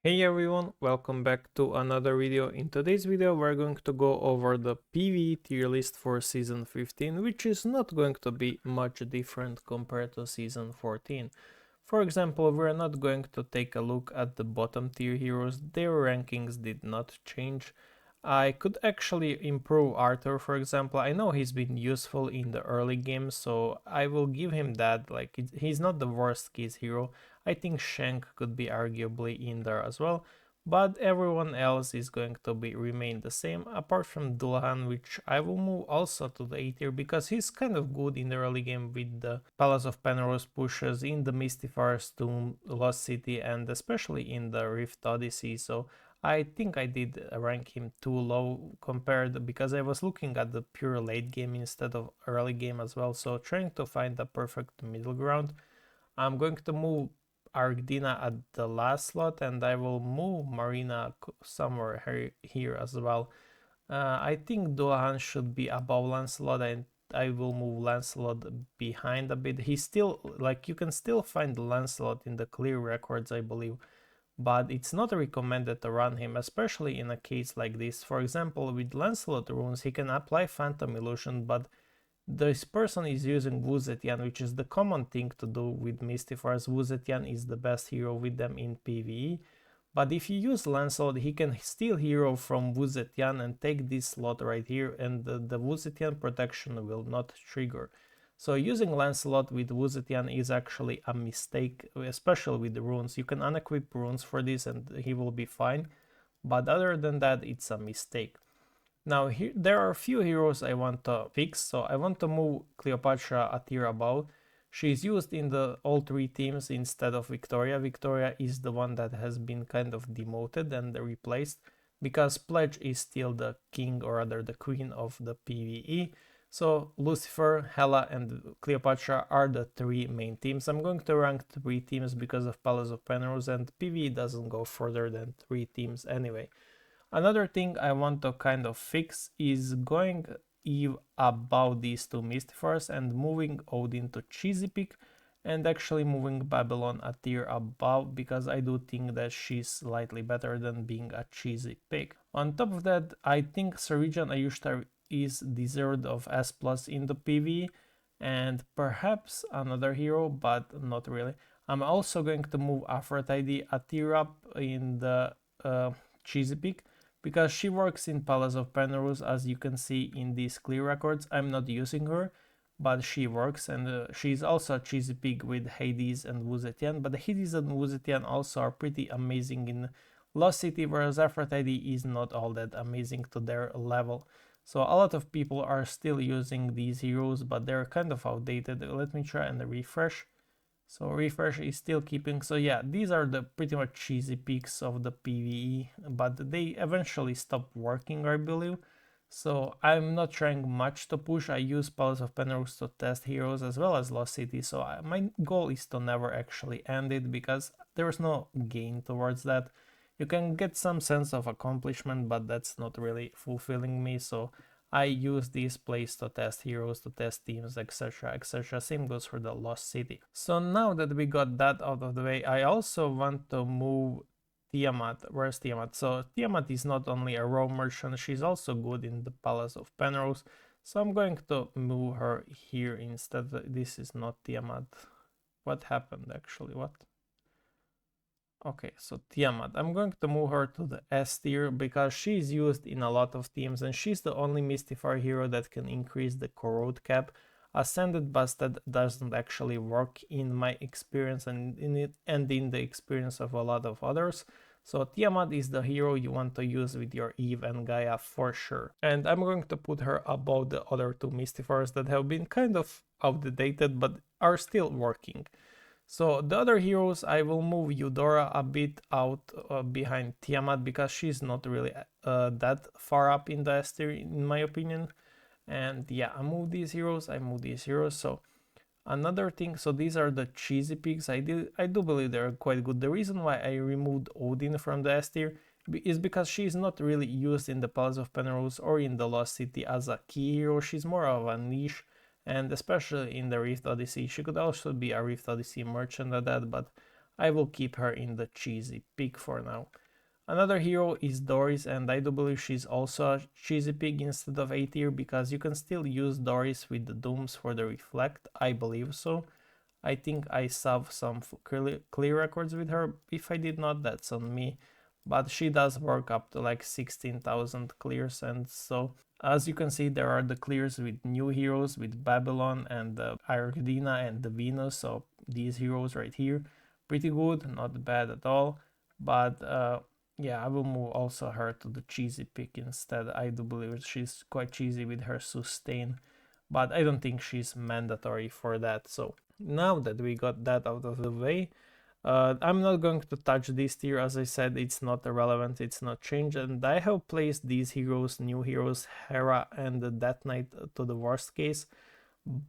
Hey everyone, welcome back to another video. In today's video we're going to go over the PvE tier list for season 15, which is not going to be much different compared to season 14. For example, we're not going to take a look at the bottom tier heroes, their rankings did not change. I could actually improve Arthur, for example. I know he's been useful in the early game, so I will give him that. Like, he's not the worst keys hero. I think Shank could be arguably in there as well, but everyone else is going to be remain the same, apart from Dullahan, which I will move also to the A tier because he's kind of good in the early game with the Palace of Penrose pushes, in the Mystifier's Tomb, Lost City, and especially in the Rift Odyssey. So I think I did rank him too low compared, because I was looking at the pure late game instead of early game as well, so trying to find the perfect middle ground. I'm going to move Argdina at the last slot, and I will move Marina somewhere here as well. I think Dullahan should be above Lancelot, and I will move Lancelot behind a bit. He's still, like, you can still find Lancelot in the clear records, I believe, but it's not recommended to run him, especially in a case like this. For example, with Lancelot runes, he can apply Phantom Illusion, but this person is using Wu Zetian, which is the common thing to do with Mystifiers. Wu Zetian is the best hero with them in PvE. But if you use Lancelot, he can steal hero from Wu Zetian and take this slot right here, and the Wu Zetian protection will not trigger. So using Lancelot with Wu Zetian is actually a mistake, especially with the runes. You can unequip runes for this and he will be fine, but other than that, it's a mistake. Now, there are a few heroes I want to fix, so I want to move Cleopatra a tier above. She's used in all three teams instead of Victoria. Victoria is the one that has been kind of demoted and replaced, because Pledge is still the king, or rather the queen of the PvE. So Lucifer, Hela, and Cleopatra are the three main teams. I'm going to rank three teams because of Palace of Penrose, and PvE doesn't go further than three teams anyway. Another thing I want to kind of fix is going Eve above these two Mystifiers and moving Odin to Cheesy Pick, and actually moving Babylon a tier above, because I do think that she's slightly better than being a cheesy pick. On top of that, I think Sarijan Ayushtar is deserved of S+ in the PvE, and perhaps another hero, but not really. I'm also going to move Aphrodite a tier up in the cheesy pick, because she works in Palace of Penrose, as you can see in these clear records. I'm not using her, but she works, and she's also a cheesy pig with Hades and Wu Zetian, but Hades and Wu Zetian also are pretty amazing in Lost City, whereas Aphrodite is not all that amazing to their level. So a lot of people are still using these heroes, but they're kind of outdated. Let me try and refresh. So refresh is still keeping. So yeah, these are the pretty much cheesy peaks of the PvE, but they eventually stop working, I believe. So I'm not trying much to push. I use Palace of Penrose to test heroes as well as Lost City. So my goal is to never actually end it, because there's no gain towards that. You can get some sense of accomplishment, but that's not really fulfilling me. So I use these plays to test heroes, to test teams, etc, etc. Same goes for the Lost City. So now that we got that out of the way, I also want to move Tiamat. Where's Tiamat? So Tiamat is not only a raw merchant, she's also good in the Palace of Penrose. So I'm going to move her here instead. This is not Tiamat. What happened actually? What? Okay, so Tiamat. I'm going to move her to the S tier because she's used in a lot of teams, and she's the only Mystifier hero that can increase the corrode cap. Ascended Busted doesn't actually work in my experience and in the experience of a lot of others. So Tiamat is the hero you want to use with your Eve and Gaia for sure. And I'm going to put her above the other two Mystifiers that have been kind of outdated but are still working. So the other heroes, I will move Eudora a bit out behind Tiamat, because she's not really that far up in the S tier in my opinion. And yeah, I move these heroes, So another thing, so these are the cheesy pigs. I do believe they're quite good. The reason why I removed Odin from the S tier is because she's not really used in the Palace of Penrose or in the Lost City as a key hero. She's more of a niche, and especially in the Rift Odyssey. She could also be a Rift Odyssey merchant at that, but I will keep her in the cheesy pick for now. Another hero is Doris, and I do believe she's also a cheesy pick instead of A tier, because you can still use Doris with the Dooms for the Reflect, I believe so. I think I have some clear records with her. If I did not, that's on me. But she does work up to like 16,000 clears, and so as you can see, there are the clears with new heroes, with Babylon and Iridina and the Venus, so these heroes right here. Pretty good, not bad at all. But yeah, I will move also her to the cheesy pick instead. I do believe she's quite cheesy with her sustain, but I don't think she's mandatory for that. So now that we got that out of the way, I'm not going to touch this tier. As I said, it's not irrelevant, it's not changed, and I have placed these heroes, new heroes, Hera and the Death Knight, to the worst case.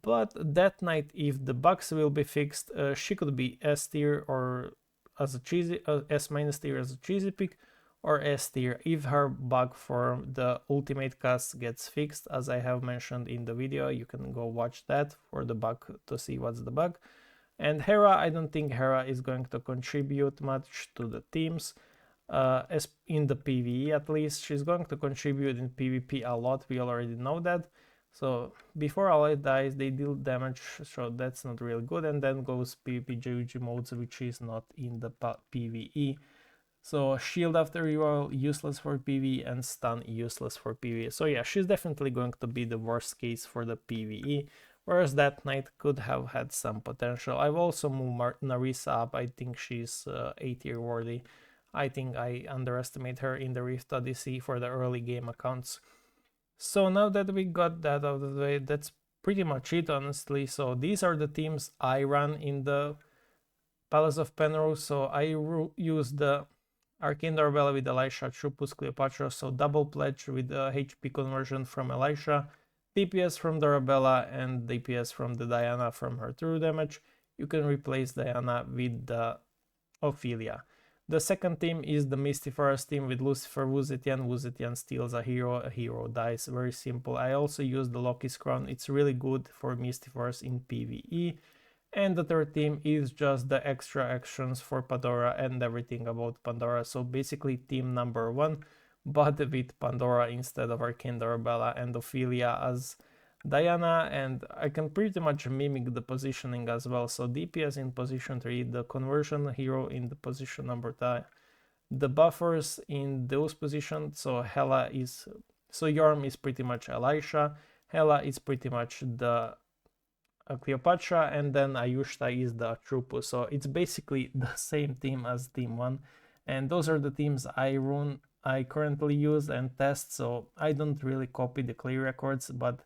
But Death Knight, if the bugs will be fixed, she could be S tier or as a cheesy S minus tier as a cheesy pick, or S tier if her bug for the ultimate cast gets fixed, as I have mentioned in the video. You can go watch that for the bug to see what's the bug. And Hera, I don't think Hera is going to contribute much to the teams, as in the PvE at least. She's going to contribute in PvP a lot, we already know that. So before ally dies, they deal damage, so that's not really good. And then goes PvP GG modes, which is not in the PvE. So shield after reroll useless for PvE, and stun useless for PvE. So yeah, she's definitely going to be the worst case for the PvE, whereas that knight could have had some potential. I've also moved Narissa up. I think she's A tier worthy. I think I underestimate her in the Rift Odyssey for the early game accounts. So now that we got that out of the way, that's pretty much it, honestly. So these are the teams I run in the Palace of Penrose. So I use the Arcane Doorbell with Elisha, Trupus, Cleopatra, so double pledge with HP conversion from Elisha, DPS from Dorabella, and DPS from the Diana from her true damage. You can replace Diana with the Ophelia. The second team is the Mystifier's team with Lucifer, Wuzetian. Wuzetian steals a hero dies. Very simple. I also use the Loki's Crown. It's really good for Mystifiers in PvE. And the third team is just the extra actions for Pandora and everything about Pandora. So basically team number 1, but with Pandora instead of Arcane Dorabella and Ophelia as Diana. And I can pretty much mimic the positioning as well. So DPS in position 3, the conversion hero in the position number 2, the buffers in those positions. So Yorm is pretty much Elisha, Hela is pretty much the Cleopatra, and then Ayushta is the Trupus. So it's basically the same team as team 1, and those are the teams I currently use and test. So I don't really copy the clear records, but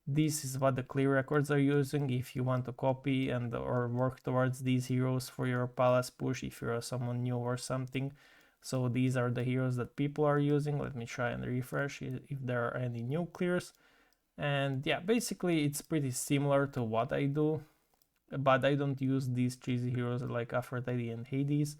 this is what the clear records are using if you want to copy and or work towards these heroes for your palace push if you're someone new or something. So these are the heroes that people are using. Let me try and refresh if there are any new clears. And yeah, basically it's pretty similar to what I do, but I don't use these cheesy heroes like Aphrodite and Hades.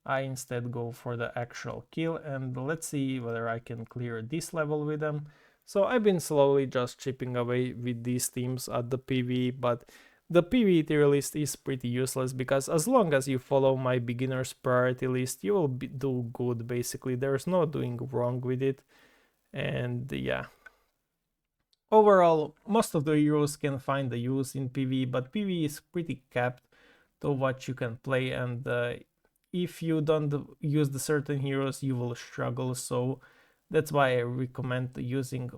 I instead go for the actual kill, and let's see whether I can clear this level with them. So I've been slowly just chipping away with these teams at the PvE, but the PvE tier list is pretty useless because as long as you follow my beginner's priority list, you will do good basically. There's no doing wrong with it. And yeah. Overall, most of the heroes can find the use in PvE, but PvE is pretty capped to what you can play, and if you don't use the certain heroes, you will struggle. So that's why I recommend using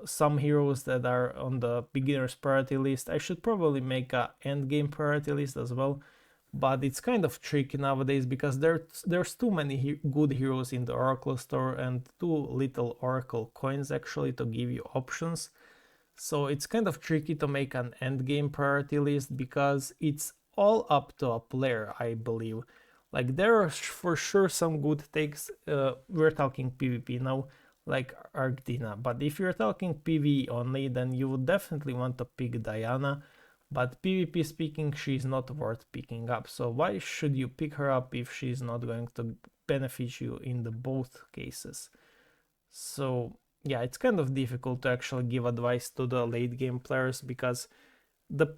some heroes that are on the beginner's priority list. I should probably make a endgame priority list as well, but it's kind of tricky nowadays because there's too many good heroes in the Oracle store and too little Oracle coins actually to give you options. So it's kind of tricky to make an endgame priority list because it's all up to a player, I believe. Like there are for sure some good takes. We're talking PvP now, like Arctina. But if you're talking PvE only, then you would definitely want to pick Diana. But PvP speaking, she's not worth picking up. So why should you pick her up if she's not going to benefit you in the both cases? So yeah, it's kind of difficult to actually give advice to the late game players because the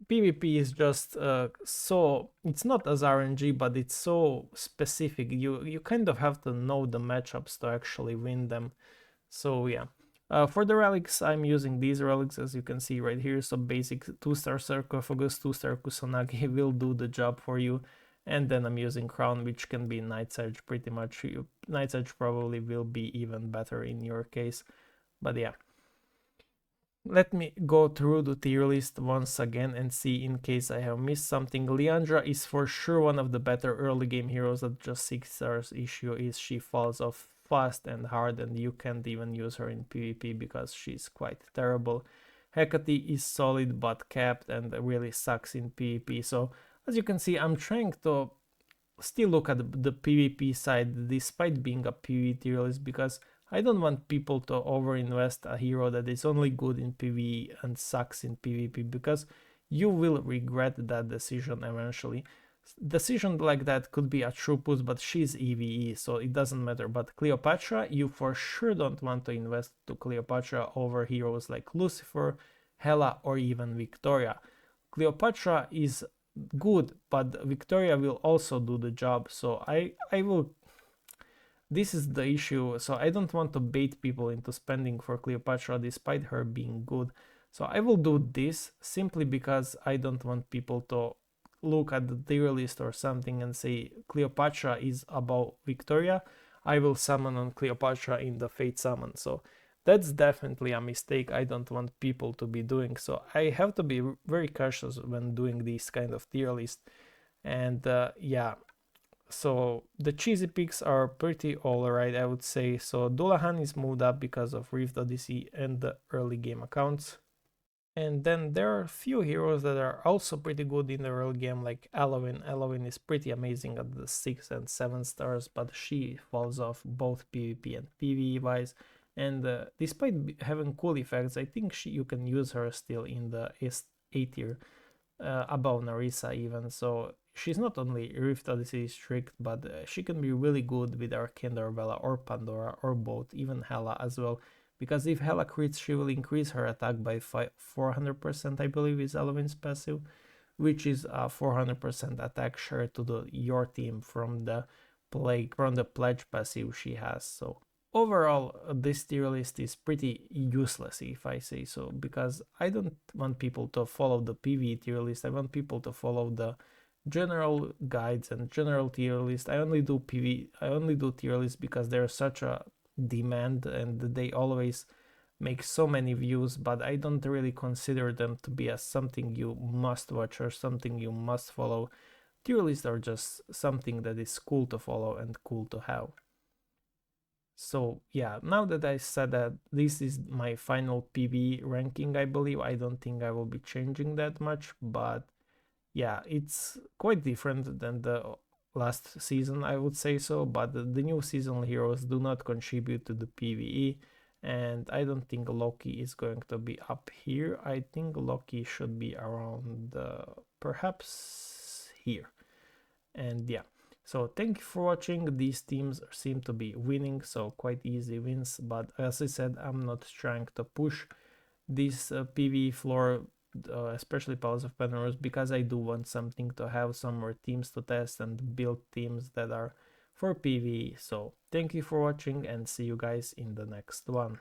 PvP is just so, it's not as RNG, but it's so specific. You kind of have to know the matchups to actually win them. So yeah. For the relics, I'm using these relics, as you can see right here. So basic 2-star sarcophagus, 2-star kusanagi will do the job for you. And then I'm using crown, which can be night edge pretty much. Night edge probably will be even better in your case. But yeah. Let me go through the tier list once again and see in case I have missed something. Leandra is for sure one of the better early game heroes. At just 6 stars. Issue is she falls off fast and hard, and you can't even use her in PvP because she's quite terrible. Hecate is solid but capped and really sucks in PvP. So as you can see, I'm trying to still look at the PvP side despite being a PvE tier list, because I don't want people to overinvest a hero that is only good in PvE and sucks in PvP, because you will regret that decision eventually. Decision like that could be a Trupus, but she's EVE, so it doesn't matter. But Cleopatra, you for sure don't want to invest to Cleopatra over heroes like Lucifer, Hela, or even Victoria. Cleopatra is good, but Victoria will also do the job, so I will, this is the issue. So I don't want to bait people into spending for Cleopatra despite her being good. So I will do this simply because I don't want people to look at the tier list or something and say Cleopatra is above Victoria. I will summon on Cleopatra in the Fate Summon. So that's definitely a mistake I don't want people to be doing. So I have to be very cautious when doing these kind of tier lists. And yeah, so the cheesy picks are pretty alright, I would say. So Dullahan is moved up because of Rift Odyssey and the early game accounts. And then there are a few heroes that are also pretty good in the early game, like Elovin. Elovin is pretty amazing at the 6 and 7 stars, but she falls off both PvP and PvE wise. And despite having cool effects, I think you can use her still in the A tier, above Narissa even. So she's not only Rift Odyssey strict, but she can be really good with Arcane Bella or Pandora or both, even Hela as well. Because if Hela crits, she will increase her attack by 400%, I believe, is Elovin's passive, which is a 400% attack share to your team from the pledge passive she has. So overall, this tier list is pretty useless, if I say so, because I don't want people to follow the PvE tier list. I want people to follow the general guides and general tier list. I only do tier lists because there's such a demand and they always make so many views, but I don't really consider them to be as something you must watch or something you must follow. Tier lists are just something that is cool to follow and cool to have. So yeah, now that I said that, this is my final PvE ranking, I believe. I don't think I will be changing that much, but yeah, it's quite different than the last season, I would say so. But the new seasonal heroes do not contribute to the PvE, and I don't think Loki is going to be up here. I think Loki should be around perhaps here. And yeah, so thank you for watching. These teams seem to be winning, so quite easy wins. But as I said, I'm not trying to push this PvE floor, especially Palace of Penrose, because I do want something to have, some more teams to test and build teams that are for PvE. So thank you for watching and see you guys in the next one.